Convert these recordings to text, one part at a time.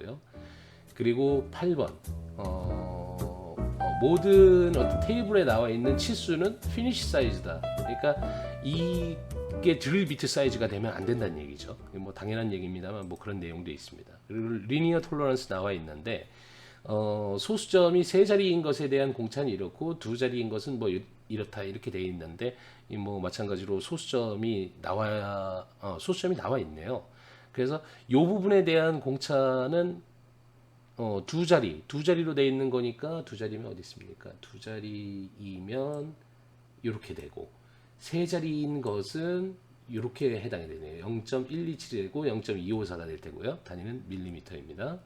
되고요. 그리고 8번 모든 어떤 테이블에 나와 있는 치수는 피니시 사이즈다. 그러니까 이게 드릴 비트 사이즈가 되면 안 된다는 얘기죠. 뭐 당연한 얘기입니다만 뭐 그런 내용도 있습니다. 그리고 리니어 톨러런스 나와 있는데 소수점이 세 자리인 것에 대한 공차는 이렇고 두 자리인 것은 뭐 이렇다 이렇게 돼 있는데 뭐 마찬가지로 소수점이 나와 있네요. 그래서 이 부분에 대한 공차는 두 자리로 돼 있는 거니까 두 자리면 어디 있습니까? 두 자리이면 이렇게 되고 세 자리인 것은 이렇게 해당이 되네요. 0.127되고 0.254가 될 테고요. 단위는 밀리미터입니다.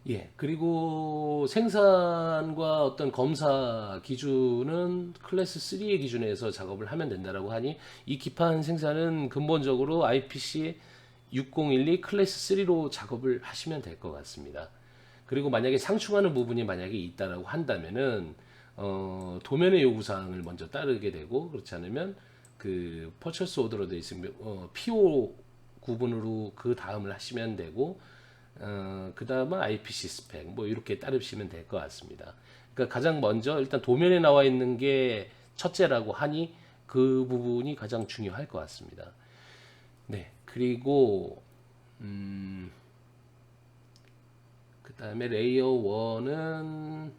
예, 그리고 생산과 어떤 검사 기준은 클래스 3의 기준에서 작업을 하면 된다라고 하니 이 기판 생산은 근본적으로 IPC 6012 클래스 3로 작업을 하시면 될 것 같습니다. 그리고 만약에 상충하는 부분이 만약에 있다라고 한다면은 도면의 요구사항을 먼저 따르게 되고 그렇지 않으면 그 퍼처스 오더로 되어 있으면 PO 구분으로 그 다음을 하시면 되고 그 다음은 IPC 스펙 뭐 이렇게 따르시면 될 것 같습니다. 그러니까 가장 먼저 일단 도면에 나와 있는 게 첫째라고 하니 그 부분이 가장 중요할 것 같습니다. 네, 그리고 그 다음에 레이어 1은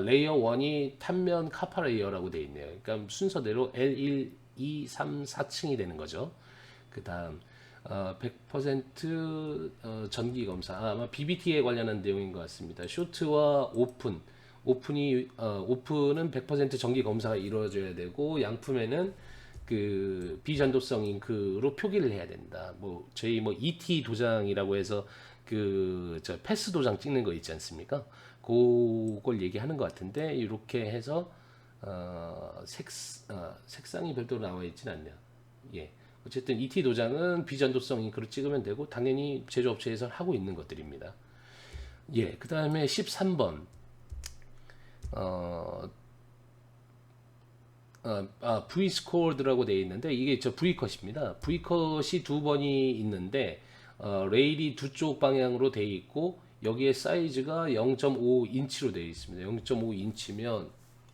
레이어 1이 탄면 카파 레이어라고 되어 있네요. 그러니까 순서대로 L1, 2, 3, 4층이 되는 거죠. 그 다음 100% 전기 검사 아마 BBT에 관련한 내용인 것 같습니다. 쇼트와 오픈은 100% 전기 검사가 이루어져야 되고 양품에는 그 비전도성 잉크로 표기를 해야 된다. 뭐 저희 뭐 ET 도장이라고 해서 그 저 패스 도장 찍는 거 있지 않습니까? 그걸 얘기하는 것 같은데 이렇게 해서 색상이 별도로 나와 있지는 않네요. 예. 어쨌든 ET 도장은 비전도성 잉크로 찍으면 되고 당연히 제조업체에서 하고 있는 것들입니다. 예, 그 다음에 13번 V스코어드라고 되어 있는데 이게 저 V컷입니다. V컷이 두 번이 있는데 레일이 두 쪽 방향으로 되어 있고 여기에 사이즈가 0.5인치로 되어 있습니다. 0.5인치면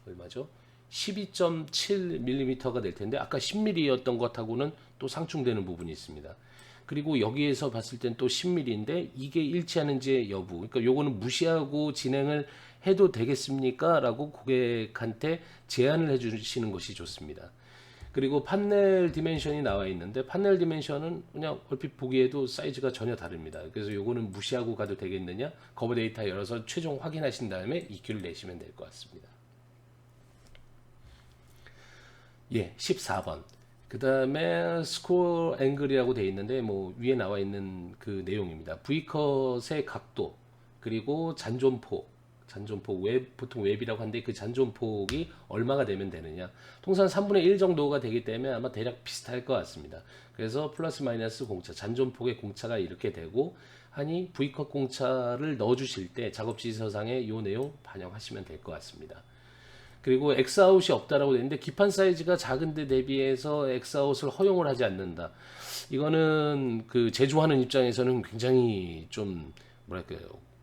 얼마죠? 12.7mm가 될 텐데 아까 10mm였던 것하고는 또 상충되는 부분이 있습니다. 그리고 여기에서 봤을 땐 또 10mm인데 이게 일치하는지 여부. 그러니까 요거는 무시하고 진행을 해도 되겠습니까? 라고 고객한테 제안을 해 주시는 것이 좋습니다. 그리고 판넬 디멘션이 나와 있는데 판넬 디멘션은 그냥 얼핏 보기에도 사이즈가 전혀 다릅니다. 그래서 요거는 무시하고 가도 되겠느냐? 거버 데이터 열어서 최종 확인하신 다음에 EQ를 내시면 될 것 같습니다. 예, 14번. 그 다음에 스코어 앵글이라고 되어 있는데 뭐 위에 나와 있는 그 내용입니다. V컷의 각도 그리고 잔존폭 보통 웹이라고 하는데 그 잔존폭이 얼마가 되면 되느냐. 통상 3분의 1 정도가 되기 때문에 아마 대략 비슷할 것 같습니다. 그래서 플러스 마이너스 공차, 잔존폭의 공차가 이렇게 되고 하니 V컷 공차를 넣어 주실 때 작업 지시서상에 이 내용 반영하시면 될 것 같습니다. 그리고 엑스아웃이 없다라고 되어 있는데 기판 사이즈가 작은데 대비해서 엑스아웃을 허용을 하지 않는다. 이거는 그 제조하는 입장에서는 굉장히 좀 뭐랄까요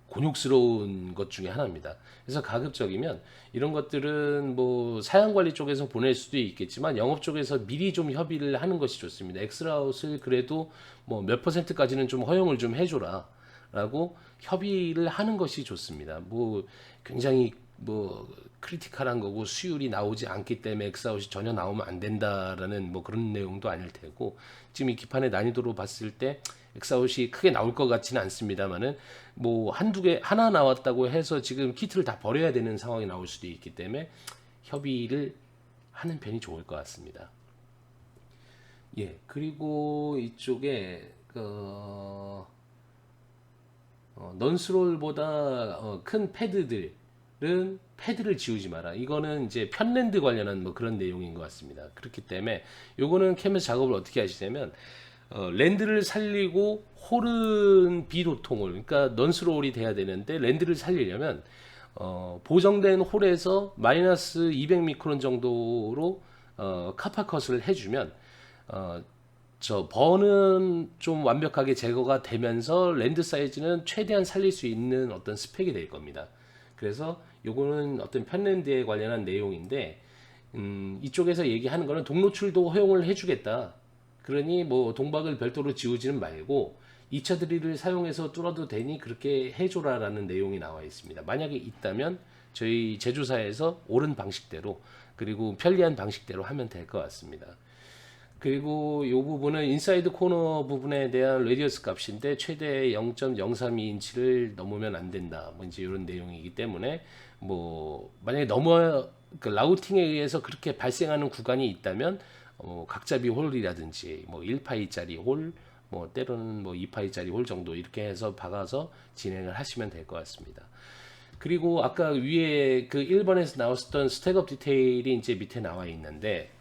곤욕스러운 것 중에 하나입니다. 그래서 가급적이면 이런 것들은 뭐 사양관리 쪽에서 보낼 수도 있겠지만 영업 쪽에서 미리 좀 협의를 하는 것이 좋습니다. 엑스아웃을 그래도 뭐 몇 %까지는 좀 허용을 좀 해줘라 라고 협의를 하는 것이 좋습니다. 뭐 굉장히 뭐 크리티컬한 거고 수율이 나오지 않기 때문에 엑스아웃이 전혀 나오면 안 된다라는 뭐 그런 내용도 아닐 테고 지금 이 기판의 난이도로 봤을 때 엑스아웃이 크게 나올 것 같지는 않습니다만은 뭐 한두 개 하나 나왔다고 해서 지금 키트를 다 버려야 되는 상황이 나올 수도 있기 때문에 협의를 하는 편이 좋을 것 같습니다. 예, 그리고 이쪽에 넌스롤보다 큰 패드들은 패드를 지우지 마라. 이거는 이제 편랜드 관련한 뭐 그런 내용인 것 같습니다. 그렇기 때문에 요거는 캠에서 작업을 어떻게 하시냐면 랜드를 살리고 홀은 비도통을 그러니까 넌스롤이 돼야 되는데 랜드를 살리려면 보정된 홀에서 마이너스 200 미크론 정도로 카파 컷을 해주면 번은 좀 완벽하게 제거가 되면서 랜드 사이즈는 최대한 살릴 수 있는 어떤 스펙이 될 겁니다. 그래서 요거는 어떤 편랜드에 관련한 내용인데 이쪽에서 얘기하는 거는 동노출도 허용을 해주겠다. 그러니 뭐 동박을 별도로 지우지는 말고 2차 드릴을 사용해서 뚫어도 되니 그렇게 해줘라라는 내용이 나와 있습니다. 만약에 있다면 저희 제조사에서 옳은 방식대로 그리고 편리한 방식대로 하면 될 것 같습니다. 그리고 이 부분은 인사이드 코너 부분에 대한 레디어스 값인데 최대 0.032인치를 넘으면 안 된다. 뭐 이제 이런 내용이기 때문에 뭐 만약에 그 라우팅에 의해서 그렇게 발생하는 구간이 있다면 각잡이 홀이라든지 뭐 1파이짜리 홀, 뭐 때로는 뭐 2파이짜리 홀 정도 이렇게 해서 박아서 진행을 하시면 될 것 같습니다. 그리고 아까 위에 그 1번에서 나왔었던 스택업 디테일이 이제 밑에 나와 있는데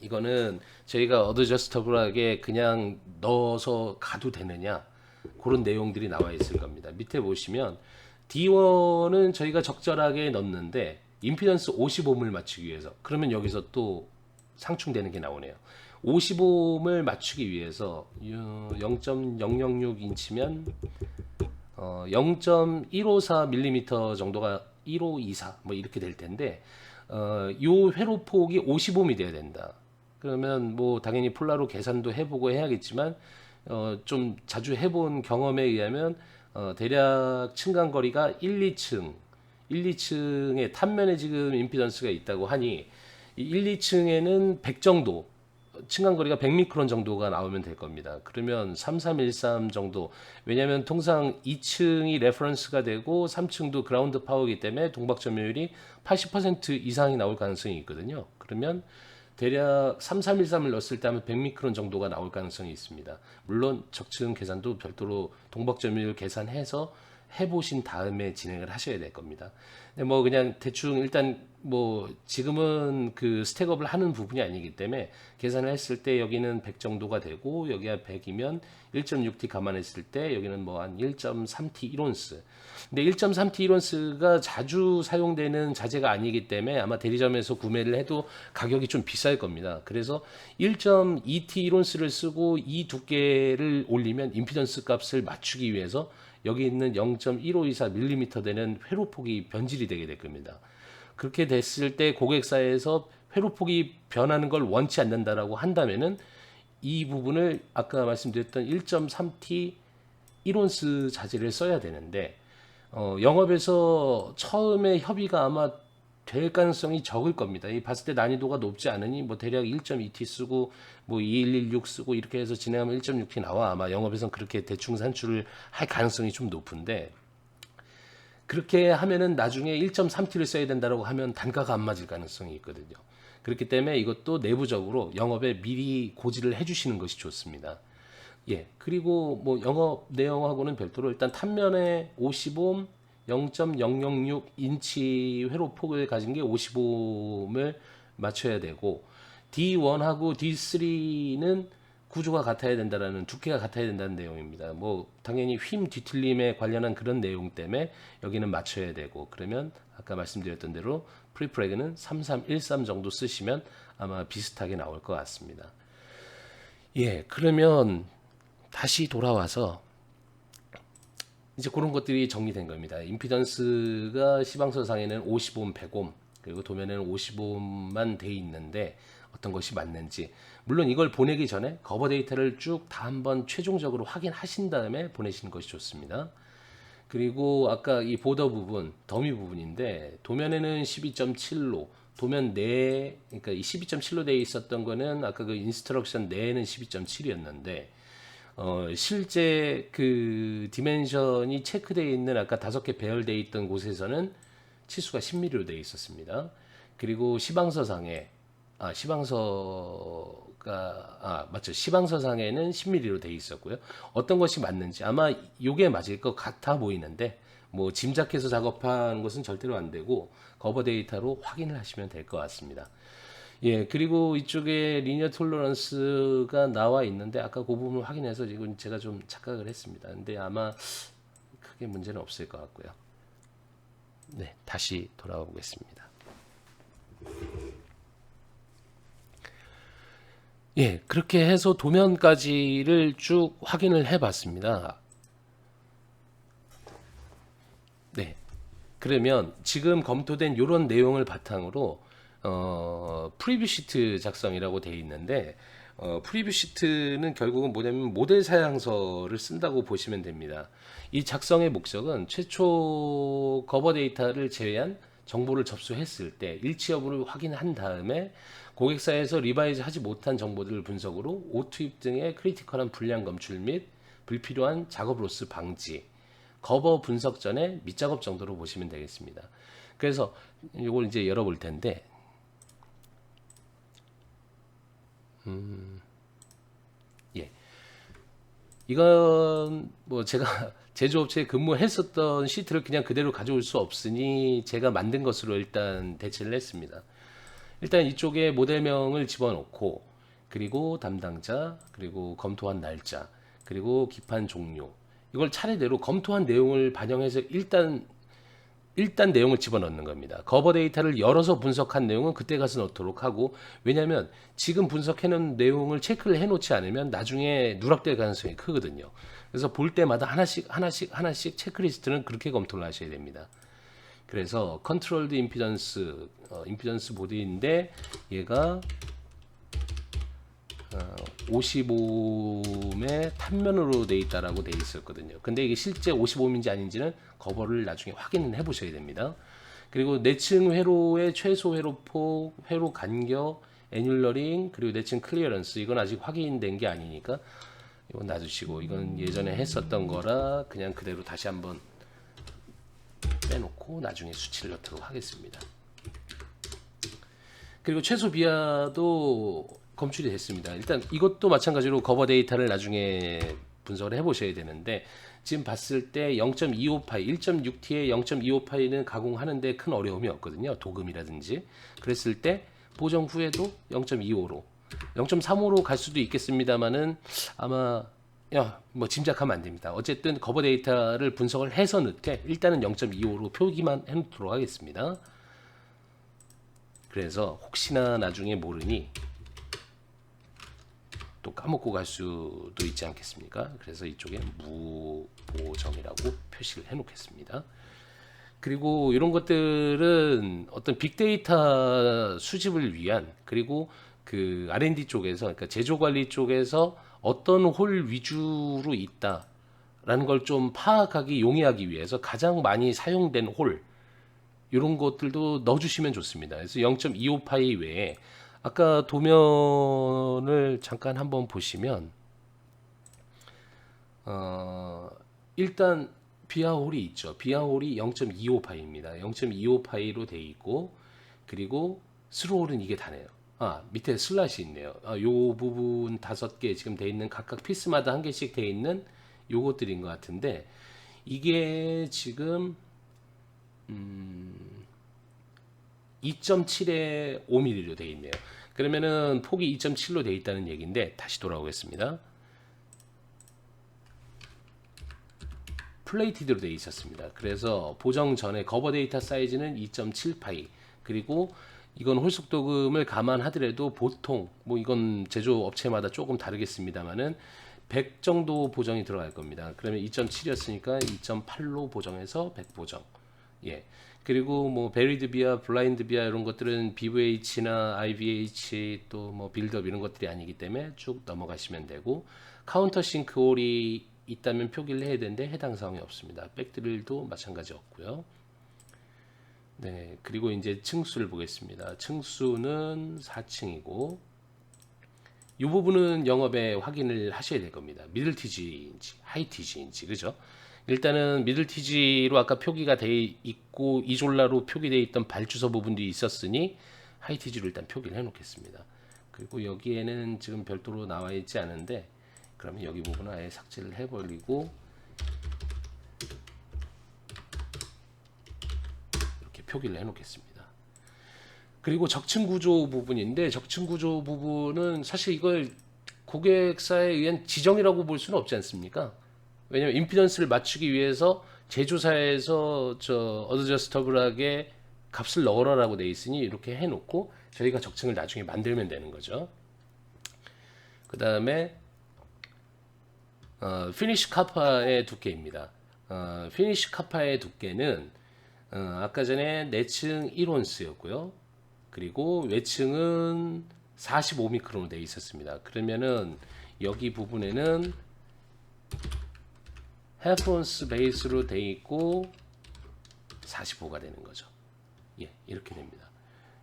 이거는 저희가 어드저스터블하게 그냥 넣어서 가도 되느냐 그런 내용들이 나와 있을 겁니다. 밑에 보시면 D1은 저희가 적절하게 넣는데 임피던스 50옴을 맞추기 위해서 그러면 여기서 또 상충되는 게 나오네요. 50옴을 맞추기 위해서 0.006인치면 0.154mm 정도가 1524 뭐 이렇게 될 텐데 요 회로폭이 50옴이 돼야 된다. 그러면 뭐 당연히 폴라로 계산도 해보고 해야겠지만 좀 자주 해본 경험에 의하면 대략 층간거리가 1, 2층의 탑면에 지금 임피던스가 있다고 하니 1, 2층에는 100 정도 층간거리가 100미크론 정도가 나오면 될 겁니다. 그러면 3313 정도 왜냐하면 통상 2층이 레퍼런스가 되고 3층도 그라운드 파워이기 때문에 동박 점유율이 80% 이상이 나올 가능성이 있거든요. 그러면 대략 3313을 넣었을 때 하면 100미크론 정도가 나올 가능성이 있습니다. 물론 적층 계산도 별도로 동박 점유율 계산해서 해보신 다음에 진행을 하셔야 될 겁니다. 근데 뭐 그냥 대충 일단 뭐 지금은 그 스택업을 하는 부분이 아니기 때문에 계산을 했을 때 여기는 100 정도가 되고 여기가 100이면 1.6T 감안했을 때 여기는 뭐 한 1.3T 1온스. 근데 1.3T 1온스가 자주 사용되는 자재가 아니기 때문에 아마 대리점에서 구매를 해도 가격이 좀 비쌀 겁니다. 그래서 1.2T 1온스를 쓰고 이 두께를 올리면 임피던스 값을 맞추기 위해서 여기 있는 0.1524mm 되는 회로폭이 변질이 되게 될 겁니다. 그렇게 됐을 때 고객사에서 회로폭이 변하는 걸 원치 않는다라고 한다면은 이 부분을 아까 말씀드렸던 1.3T 1온스 자재를 써야 되는데 영업에서 처음에 협의가 아마 될 가능성이 적을 겁니다. 이 봤을 때 난이도가 높지 않으니 뭐 대략 1.2T 쓰고 뭐 2116 쓰고 이렇게 해서 진행하면 1.6T 나와 아마 영업에서는 그렇게 대충 산출을 할 가능성이 좀 높은데 그렇게 하면은 나중에 1.3T를 써야 된다고 하면 단가가 안 맞을 가능성이 있거든요. 그렇기 때문에 이것도 내부적으로 영업에 미리 고지를 해주시는 것이 좋습니다. 예, 그리고 뭐 영업 내용하고는 별도로 일단 탑면에 50옴 0.006인치 회로폭을 가진 게 55옴을 맞춰야 되고 D1하고 D3는 구조가 같아야 된다라는 두께가 같아야 된다는 내용입니다. 뭐 당연히 휨 뒤틀림에 관련한 그런 내용 때문에 여기는 맞춰야 되고 그러면 아까 말씀드렸던 대로 프리프레그는 3313 정도 쓰시면 아마 비슷하게 나올 것 같습니다. 예, 그러면 다시 돌아와서 이제 그런 것들이 정리된 겁니다. 임피던스가 시방서상에는 50옴, 100옴 그리고 도면에는 50옴만 돼 있는데 어떤 것이 맞는지 물론 이걸 보내기 전에 거버 데이터를 쭉 다 한번 최종적으로 확인하신 다음에 보내시는 것이 좋습니다. 그리고 아까 이 보더 부분, 더미 부분인데 도면에는 12.7로 도면 내에 그러니까 이 12.7로 되어 있었던 거는 아까 그 인스트럭션 내에는 12.7이었는데 실제 그 디멘션이 체크되어 있는 아까 5개 배열되어 있던 곳에서는 치수가 10mm로 되어 있었습니다. 그리고 시방서상에 맞죠. 시방서상에는 10mm로 되어 있었고요. 어떤 것이 맞는지 아마 이게 맞을 것 같아 보이는데 뭐 짐작해서 작업한 것은 절대로 안 되고 거버 데이터로 확인을 하시면 될 것 같습니다. 예, 그리고 이쪽에 리니어 톨러런스가 나와 있는데 아까 그 부분을 확인해서 지금 제가 좀 착각을 했습니다. 근데 아마 크게 문제는 없을 것 같고요. 네, 다시 돌아와 보겠습니다. 예, 그렇게 해서 도면까지를 쭉 확인을 해 봤습니다. 네. 그러면 지금 검토된 이런 내용을 바탕으로 프리뷰 시트 작성이라고 되어 있는데 프리뷰 시트는 결국은 뭐냐면 모델 사양서를 쓴다고 보시면 됩니다. 이 작성의 목적은 최초 거버 데이터를 제외한 정보를 접수했을 때 일치 여부를 확인한 다음에 고객사에서 리바이즈 하지 못한 정보들을 분석으로 오투입 등의 크리티컬한 불량 검출 및 불필요한 작업 로스 방지, 거버 분석 전에 밑작업 정도로 보시면 되겠습니다. 그래서 이걸 이제 열어볼 텐데, 예, 이건 뭐 제가 제조업체에 근무했었던 시트를 그냥 그대로 가져올 수 없으니 제가 만든 것으로 일단 대체를 했습니다. 일단 이쪽에 모델명을 집어넣고, 그리고 담당자, 그리고 검토한 날짜, 그리고 기판 종료, 이걸 차례대로 검토한 내용을 반영해서 일단 내용을 집어넣는 겁니다. 거버 데이터를 열어서 분석한 내용은 그때 가서 넣도록 하고, 왜냐하면 지금 분석해놓은 내용을 체크를 해놓지 않으면 나중에 누락될 가능성이 크거든요. 그래서 볼 때마다 하나씩 체크리스트는 그렇게 검토를 하셔야 됩니다. 그래서 컨트롤드 임피던스, 임피던스 보드인데 얘가 55옴의 탄면으로 돼 있다라고 돼 있었거든요. 근데 이게 실제 55옴인지 아닌지는 거버를 나중에 확인해 보셔야 됩니다. 그리고 내층 회로의 최소 회로폭, 회로 간격, 애뉴러링, 그리고 내층 클리어런스, 이건 아직 확인된 게 아니니까 이건 놔두시고, 이건 예전에 했었던 거라 그냥 그대로 다시 한번 빼놓고 나중에 수치를 넣도록 하겠습니다. 그리고 최소 비하도 검출이 됐습니다. 일단 이것도 마찬가지로 거버 데이터를 나중에 분석을 해보셔야 되는데, 지금 봤을 때 0.25파이, 1.6T의 0.25파이는 가공하는데 큰 어려움이 없거든요. 도금이라든지. 그랬을 때 보정 후에도 0.25로, 0.35로 갈 수도 있겠습니다만은 아마 뭐 짐작하면 안 됩니다. 어쨌든 거버 데이터를 분석을 해서 넣되 일단은 0.25로 표기만 해놓도록 하겠습니다. 그래서 혹시나 나중에 모르니 또 까먹고 갈 수도 있지 않겠습니까? 그래서 이쪽에 무보정이라고 표시를 해 놓겠습니다. 그리고 이런 것들은 어떤 빅데이터 수집을 위한, 그리고 그 R&D 쪽에서, 그러니까 제조 관리 쪽에서 어떤 홀 위주로 있다라는 걸 좀 파악하기 용이하기 위해서 가장 많이 사용된 홀, 이런 것들도 넣어주시면 좋습니다. 그래서 0.25파이 외에 아까 도면을 잠깐 한번 보시면 일단 비하홀이 있죠. 비하홀이 0.25파이입니다. 0.25파이로 돼 있고, 그리고 스로홀은 이게 다네요. 밑에 슬롯이 있네요. 요 부분 5개 지금 돼 있는, 각각 피스마다 한 개씩 돼 있는 요것들인 것 같은데, 이게 지금 2.7에 5mm로 되어 있네요. 그러면은 폭이 2.7로 되어 있다는 얘기인데, 다시 돌아오겠습니다. 플레이티드로 되어 있었습니다. 그래서 보정 전에 거버 데이터 사이즈는 2.7파이, 그리고 이건 홀속도금을 감안하더라도 보통 뭐 이건 제조업체마다 조금 다르겠습니다만은 100 정도 보정이 들어갈 겁니다. 그러면 2.7이었으니까 2.8로 보정해서 100 보정. 예. 그리고 뭐 베리드 비아, 블라인드 비아 이런 것들은 BVH나 IVH 또 뭐 빌드업 이런 것들이 아니기 때문에 쭉 넘어가시면 되고, 카운터 싱크 홀이 있다면 표기를 해야 되는데 해당 사항이 없습니다. 백드릴도 마찬가지 없고요. 네, 그리고 이제 층수를 보겠습니다. 층수는 4층이고, 이 부분은 영업에 확인을 하셔야 될 겁니다. 미들 티지인지 하이 티지인지, 그죠? 일단은 미들 티지로 아까 표기가 돼 있고 이졸라로 표기되어 있던 발주소 부분들이 있었으니 하이 티지로 일단 표기를 해 놓겠습니다. 그리고 여기에는 지금 별도로 나와 있지 않은데, 그러면 여기 부분은 아예 삭제를 해버리고 이렇게 표기를 해 놓겠습니다. 그리고 적층 구조 부분인데, 적층 구조 부분은 사실 이걸 고객사에 의한 지정이라고 볼 수는 없지 않습니까? 왜냐면 임피던스를 맞추기 위해서 제조사에서 어드저스터블하게 값을 넣어라라고 돼 있으니 이렇게 해놓고 저희가 적층을 나중에 만들면 되는 거죠. 그 다음에 피니쉬 카파의 두께입니다. 피니쉬 카파의 두께는 아까 전에 내층 1온스였고요. 그리고 외층은 45미크론으로 되어 있었습니다. 그러면은 여기 부분에는 해프온스 베이스로 되어 있고 45가 되는 거죠. 예, 이렇게 됩니다.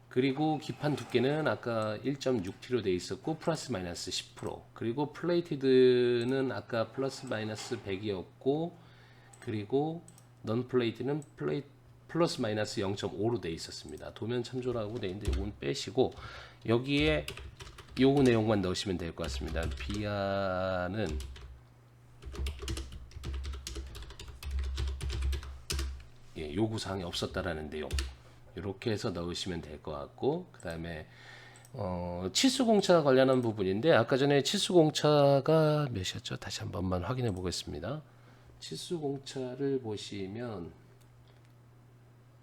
그리고 기판 두께는 아까 1.6T로 되어 있었고 플러스 마이너스 10%. 그리고 플레이티드는 아까 플러스 마이너스 100이었고 그리고 넌 플레이트는 플러스 마이너스 0.5로 되어 있었습니다. 도면 참조라고 되어 있는데 이건 빼시고 여기에 요 내용만 넣으시면 될 것 같습니다. 비아는 예, 요구사항이 없었다라는 내용 이렇게 해서 넣으시면 될 것 같고 그 다음에 치수공차 관련한 부분인데 아까 전에 치수공차가 몇이었죠? 다시 한 번만 확인해 보겠습니다. 치수공차를 보시면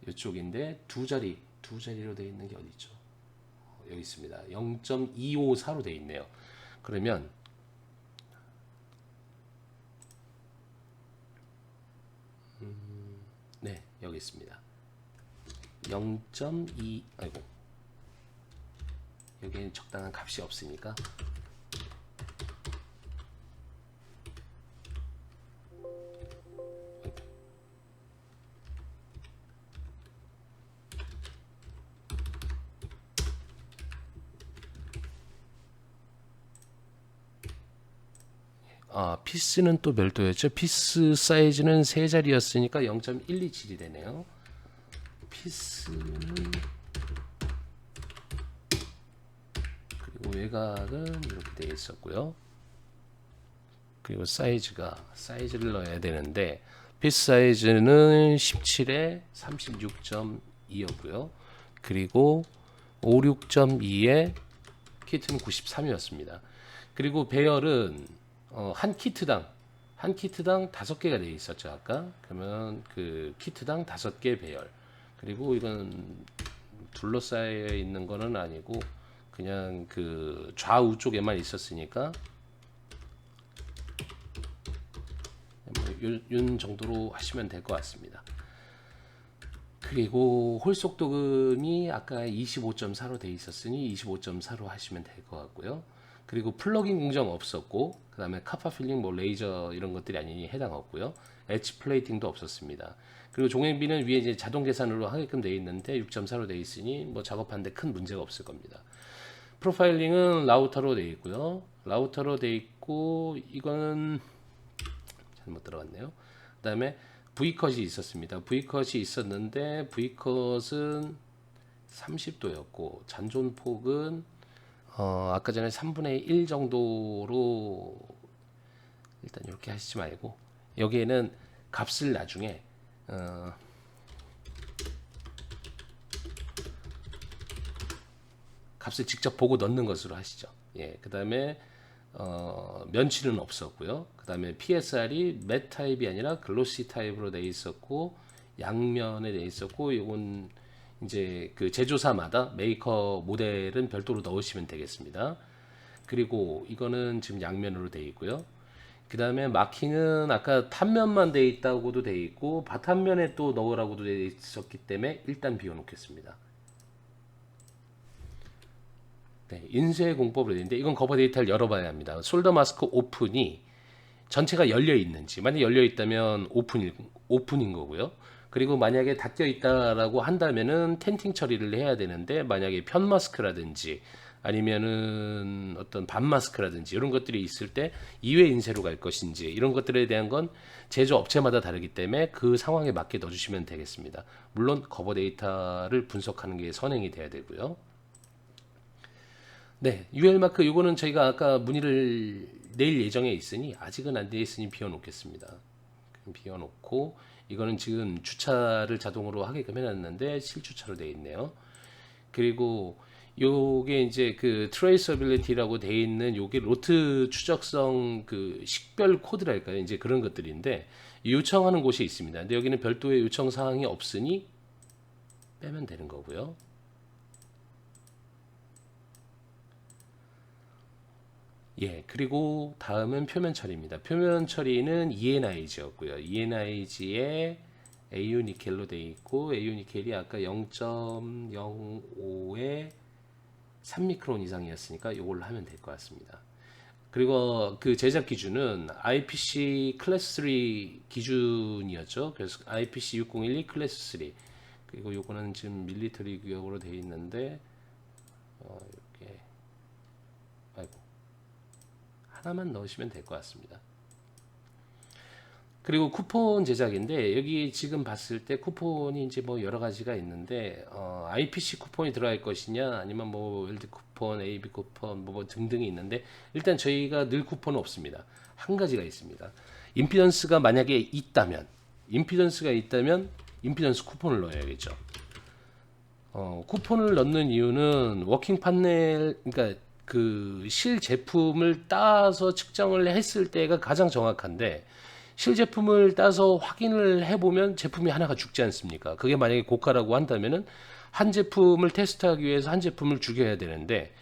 이쪽인데 두 자리로 되어 있는 게 어디 있죠? 여기 있습니다. 0.254로 되어 있네요. 그러면 네, 여기 있습니다. 0.2 아이고 여기는 적당한 값이 없으니까 피스는 또 별도였죠. 피스 사이즈는 세 자리였으니까 0.127이 되네요. 피스는 그리고 외곽은 이렇게 되어 있었고요. 그리고 사이즈를 넣어야 되는데 피스 사이즈는 17에 36.2였고요. 그리고 56.2에 키트는 93이었습니다. 그리고 배열은 한 키트당 5개가 되어 있었죠 아까. 그러면 그 키트당 5개 배열. 그리고 이건 둘러싸여 있는 거는 아니고 그냥 그 좌우 쪽에만 있었으니까 이 정도로 하시면 될 것 같습니다. 그리고 홀 속도금이 아까 25.4로 되어 있었으니 25.4로 하시면 될 것 같고요. 그리고 플러그인 공정 없었고 그 다음에 카파 필링 뭐 레이저 이런 것들이 아니니 해당 없고요. 엣지 플레이팅도 없었습니다. 그리고 종횡비는 위에 이제 자동 계산으로 하게끔 되어 있는데 6.4로 되어 있으니 뭐 작업하는데 큰 문제가 없을 겁니다. 프로파일링은 라우터로 되어 있고요. 라우터로 되어 있고 이거는 잘못 들어갔네요. 그 다음에 V컷이 있었습니다. V컷이 있었는데 V컷은 30도였고 잔존폭은 아까 전에 3분의 1 정도로 일단 이렇게 하시지 말고 여기에는 값을 나중에 값을 직접 보고 넣는 것으로 하시죠. 예, 그 다음에 면치는 없었고요. 그 다음에 PSR이 맷 타입이 아니라 글로시 타입으로 되어 있었고 양면에 되어 있었고 이건 이제 그 제조사마다 메이커 모델은 별도로 넣으시면 되겠습니다. 그리고 이거는 지금 양면으로 되어 있고요. 그 다음에 마킹은 아까 탑면만 되어 있다고도 되어 있고 바탕면에 또 넣으라고도 되어 있었기 때문에 일단 비워놓겠습니다. 네, 인쇄 공법으로 되어 있는데 이건 커버 데이터를 열어봐야 합니다. 솔더 마스크 오픈이 전체가 열려 있는지 만약 열려 있다면 오픈인 거고요. 그리고 만약에 닫혀 있다라고 한다면은 텐팅 처리를 해야 되는데 만약에 편 마스크라든지 아니면은 어떤 반 마스크라든지 이런 것들이 있을 때 2회 인쇄로 갈 것인지 이런 것들에 대한 건 제조업체마다 다르기 때문에 그 상황에 맞게 넣어주시면 되겠습니다. 물론 커버 데이터를 분석하는 게 선행이 돼야 되고요. 네, UL 마크 요거는 저희가 아까 문의를 내일 예정에 있으니 아직은 안 돼 있으니 비워놓겠습니다. 비워놓고 이거는 지금 주차를 자동으로 하게끔 해놨는데 실주차로 되어 있네요. 그리고 요게 이제 그 트레이서빌리티라고 되어 있는 요게 로트 추적성 그 식별 코드랄까요? 이제 그런 것들인데 요청하는 곳이 있습니다. 근데 여기는 별도의 요청 사항이 없으니 빼면 되는 거고요. 예, 그리고 다음은 표면 처리입니다. 표면 처리는 ENIG였고요. ENIG에 AU 니켈로 되어 있고 AU 니켈이 아까 0.05에 3미크론 이상이었으니까 이걸로 하면 될 것 같습니다. 그리고 그 제작 기준은 IPC 클래스 3 기준이었죠. 그래서 IPC 6012 클래스 3. 그리고 요거는 지금 밀리터리 구역으로 되어 있는데 이렇게 아이고 하나만 넣으시면 될 것 같습니다. 그리고 쿠폰 제작인데 여기 지금 봤을 때 쿠폰이 이제 뭐 여러 가지가 있는데 IPC 쿠폰이 들어갈 것이냐 아니면 뭐 월드 쿠폰, AB 쿠폰 뭐 등등이 있는데 일단 저희가 늘 쿠폰은 없습니다. 한 가지가 있습니다. 임피던스가 만약에 있다면 임피던스 쿠폰을 넣어야겠죠. 쿠폰을 넣는 이유는 워킹 판넬 그러니까 그 실 제품을 따서 측정을 했을 때가 가장 정확한데 실제품을 따서 확인을 해보면 제품이 하나가 죽지 않습니까? 그게 만약에 고가라고 한다면은 한 제품을 테스트하기 위해서 한 제품을 죽여야 되는데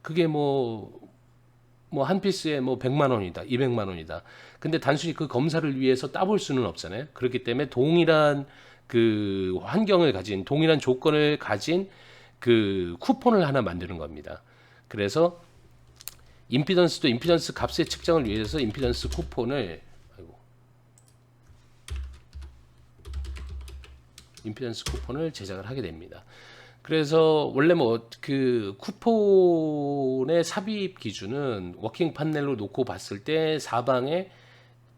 그게 뭐 한 피스에 뭐 100만 원이다, 200만 원이다. 근데 단순히 그 검사를 위해서 따볼 수는 없잖아요. 그렇기 때문에 동일한 그 환경을 가진, 동일한 조건을 가진 그 쿠폰을 하나 만드는 겁니다. 그래서 임피던스도 임피던스 값의 측정을 위해서 임피던스 쿠폰을 임피던스 쿠폰을 제작을 하게 됩니다. 그래서 원래 뭐 그 쿠폰의 삽입 기준은 워킹 판넬로 놓고 봤을 때 사방에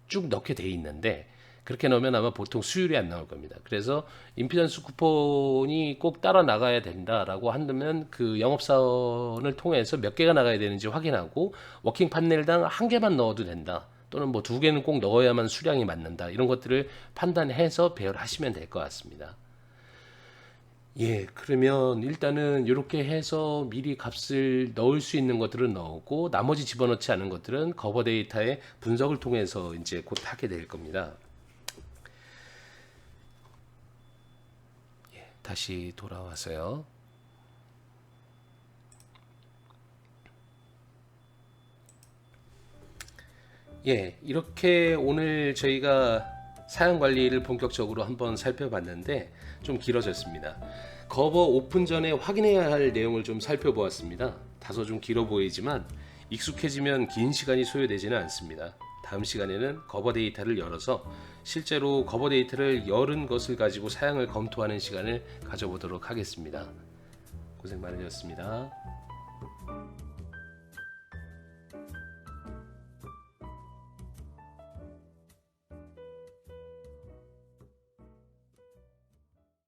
쭉 넣게 돼 있는데 그렇게 넣으면 아마 보통 수율이 안 나올 겁니다. 그래서 임피던스 쿠폰이 꼭 따라 나가야 된다라고 한다면 그 영업사원을 통해서 몇 개가 나가야 되는지 확인하고 워킹 판넬당 한 개만 넣어도 된다. 또는 뭐 두 개는 꼭 넣어야만 수량이 맞는다. 이런 것들을 판단해서 배열하시면 될 것 같습니다. 예, 그러면 일단은 이렇게 해서 미리 값을 넣을 수 있는 것들은 넣고 나머지 집어넣지 않은 것들은 커버 데이터의 분석을 통해서 이제 곧 하게 될 겁니다. 예, 다시 돌아와서요. 예, 이렇게 오늘 저희가 사양 관리를 본격적으로 한번 살펴봤는데 좀 길어졌습니다. 커버 오픈 전에 확인해야 할 내용을 좀 살펴보았습니다. 다소 좀 길어 보이지만 익숙해지면 긴 시간이 소요되지는 않습니다. 다음 시간에는 커버 데이터를 열어서 실제로 커버 데이터를 열은 것을 가지고 사양을 검토하는 시간을 가져보도록 하겠습니다. 고생 많으셨습니다.